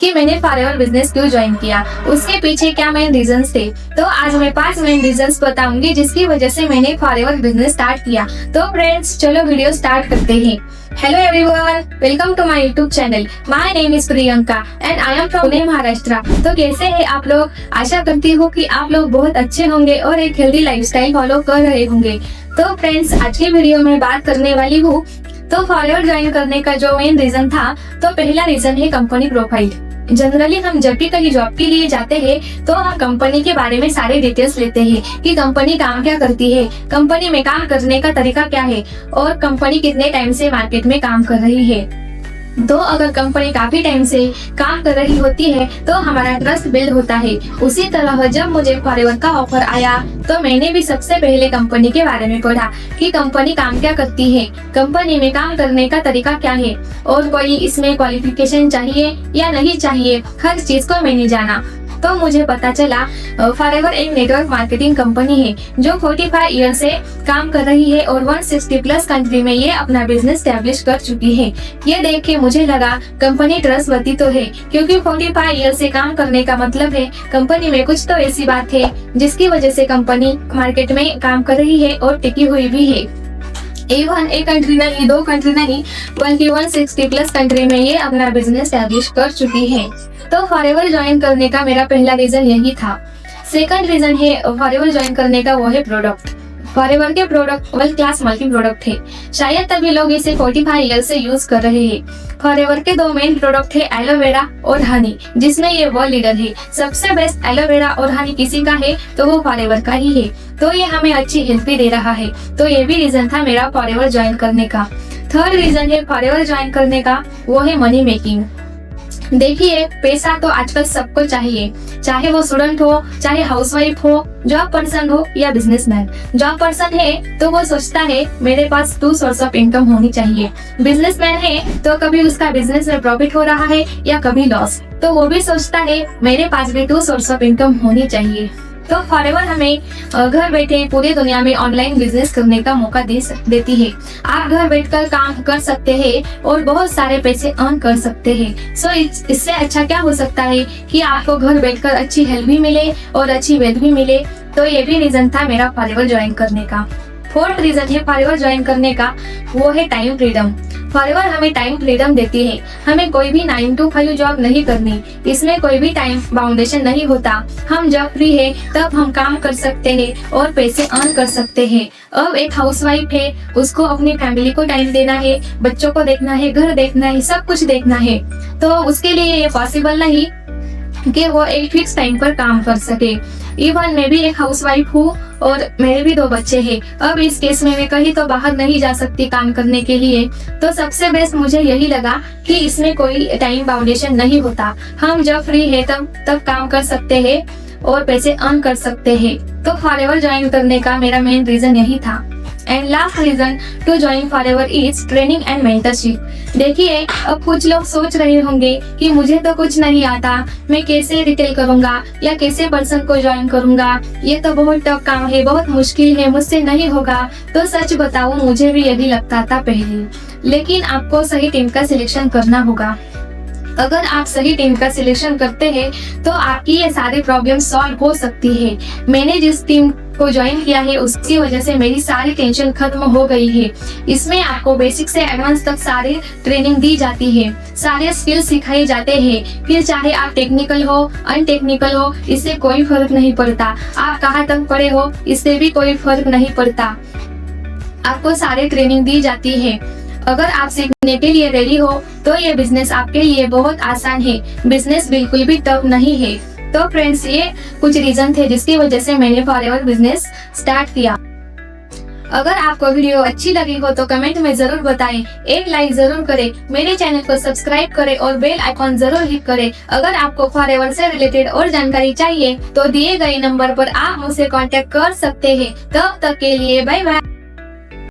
कि मैंने forever business क्यों ज्वाइन किया, उसके पीछे क्या मेन रीजंस थे। तो आज मैं 5 मेन रीजंस बताऊंगी जिसकी वजह से मैंने फॉरएवर बिजनेस स्टार्ट किया। तो फ्रेंड्स चलो वीडियो स्टार्ट करते हैं। Hello everyone, welcome to my YouTube channel. My name is Priyanka and I am from Pune Maharashtra. तो कैसे हैं आप लोग? आशा करती हूँ कि आप लोग बहुत अच्छे होंगे और एक हेल्दी लाइफस्टाइल फॉलो कर रहे होंगे। तो फ्रेंड्स आज की वीडियो में बात करने वाली हूँ तो फॉरएवर ज्वाइन करने का जो मेन रीजन था, तो पहला रीजन है कंपनी प्रोफाइल। जनरली हम जब भी कहीं जॉब के लिए जाते हैं तो हम कंपनी के बारे में सारे डिटेल्स लेते हैं कि कंपनी काम क्या करती है, कंपनी में काम करने का तरीका क्या है और कंपनी कितने टाइम से मार्केट में काम कर रही है। तो अगर कंपनी काफी टाइम से काम कर रही होती है तो हमारा ट्रस्ट बिल्ड होता है। उसी तरह जब मुझे फॉरएवर का ऑफर आया तो मैंने भी सबसे पहले कंपनी के बारे में पढ़ा कि कंपनी काम क्या करती है, कंपनी में काम करने का तरीका क्या है और कोई इसमें क्वालिफिकेशन चाहिए या नहीं चाहिए, हर चीज को मैंने जाना। तो मुझे पता चला फॉरएवर एक नेटवर्क मार्केटिंग कंपनी है जो 45 ईयर से काम कर रही है और 160 प्लस कंट्री में ये अपना बिजनेस स्टैब्लिश कर चुकी है। ये देख के मुझे लगा कंपनी ट्रस्टवर्दी तो है, क्योंकि 45 ईयर से काम करने का मतलब है कंपनी में कुछ तो ऐसी बात है जिसकी वजह से कंपनी मार्केट में काम कर रही है और टिकी हुई भी है। इवन एक कंट्री नहीं, 2 कंट्री नहीं, बल्कि 160 प्लस कंट्री में ये अपना बिजनेस स्टैब्लिश कर चुकी है। तो फॉरएवर ज्वाइन करने का मेरा पहला रीजन यही था। सेकंड रीजन है फॉरएवर ज्वाइन करने का, वो है प्रोडक्ट। फॉरएवर के product world class multi product है, शायद तभी लोग इसे 45 ईयर से यूज कर रहे हैं। फॉरएवर के 2 मेन प्रोडक्ट है एलोवेरा और हनी, जिसमें ये वर्ल्ड लीडर है। सबसे बेस्ट एलोवेरा और हनी किसी का है तो वो फॉरएवर का ही है। तो ये हमें अच्छी हेल्प भी दे रहा है। तो ये भी रीजन था मेरा फॉरएवर ज्वाइन करने का। थर्ड रीजन है फॉरएवर ज्वाइन करने का, वो है मनी मेकिंग। देखिए पैसा तो आजकल सबको चाहिए, चाहे वो स्टूडेंट हो, चाहे हाउसवाइफ हो, जॉब पर्सन हो या बिजनेसमैन। जॉब पर्सन है तो वो सोचता है मेरे पास 2 सोर्स ऑफ इनकम होनी चाहिए। बिजनेसमैन है तो कभी उसका बिजनेस में प्रॉफिट हो रहा है या कभी लॉस, तो वो भी सोचता है मेरे पास भी 2 सोर्स ऑफ इनकम होनी चाहिए। तो फॉरएवर हमें घर बैठे पूरी दुनिया में ऑनलाइन बिजनेस करने का मौका देती है। आप घर बैठकर काम कर सकते हैं और बहुत सारे पैसे अर्न कर सकते हैं। सो इससे अच्छा क्या हो सकता है कि आपको घर बैठकर अच्छी हेल्प भी मिले और अच्छी वेल्थ भी मिले। तो ये भी रीजन था मेरा फॉरएवर ज्वाइन करने का। फोर्थ रीजन है फॉरएवर ज्वाइन करने का, वो है टाइम फ्रीडम। फॉरएवर हमें टाइम फ्रीडम देती है। हमें कोई भी 9 to 5 जॉब नहीं करनी, इसमें कोई भी टाइम बाउंडेशन नहीं होता। हम जब फ्री है तब हम काम कर सकते हैं और पैसे अर्न कर सकते हैं। अब एक हाउसवाइफ है, उसको अपनी फैमिली को टाइम देना है, बच्चों को देखना है, घर देखना है, सब कुछ देखना है। तो उसके लिए ये पॉसिबल नहीं कि वो एक फिक्स टाइम पर काम कर सके। इवन मैं भी एक हाउसवाइफ हूँ और मेरे भी 2 बच्चे हैं। अब इस केस में मैं कहीं तो बाहर नहीं जा सकती काम करने के लिए। तो सबसे बेस्ट मुझे यही लगा कि इसमें कोई टाइम बाउंडेशन नहीं होता। हम जब फ्री है तब काम कर सकते हैं और पैसे अर्न कर सकते हैं। तो फॉरएवर ज्वाइन करने का मेरा मेन रीजन यही था। And last reason to join forever is training and mentorship. देखिए अब कुछ लोग सोच रहे होंगे कि मुझे तो कुछ नहीं आता, मैं कैसे रिटेल करूंगा या कैसे पर्सन को ज्वाइन करूंगा, ये तो बहुत टफ काम है, बहुत मुश्किल है, मुझसे नहीं होगा। तो सच बताऊं मुझे भी यही लगता था पहले, लेकिन आपको सही टीम का सिलेक्शन करना होगा। अगर आप सही टीम का सिलेक्शन करते हैं तो आपकी ये सारी प्रॉब्लम सॉल्व हो सकती है। मैंने जिस टीम को ज्वाइन किया है उसकी वजह से मेरी सारी टेंशन खत्म हो गई है। इसमें आपको बेसिक से एडवांस तक सारी ट्रेनिंग दी जाती है, सारे स्किल्स सिखाए जाते हैं। फिर चाहे आप टेक्निकल हो, अनटेक्निकल हो, इससे कोई फर्क नहीं पड़ता। आप कहाँ तक पढ़े हो, इससे भी कोई फर्क नहीं पड़ता। आपको सारी ट्रेनिंग दी जाती है। अगर आप सीखने के लिए रेडी हो तो ये बिजनेस आपके लिए बहुत आसान है। बिजनेस बिल्कुल भी टफ नहीं है। तो फ्रेंड्स ये कुछ रीजन थे जिसकी वजह से मैंने फॉरएवर बिजनेस स्टार्ट किया। अगर आपको वीडियो अच्छी लगी हो तो कमेंट में जरूर बताएं, एक लाइक जरूर करें, मेरे चैनल को सब्सक्राइब करें और बेल आइकॉन जरूर हिट करें। अगर आपको फॉरएवर से रिलेटेड और जानकारी चाहिए तो दिए गए नंबर पर आप मुझसे कांटेक्ट कर सकते हैं। तब तक के लिए बाय बाय।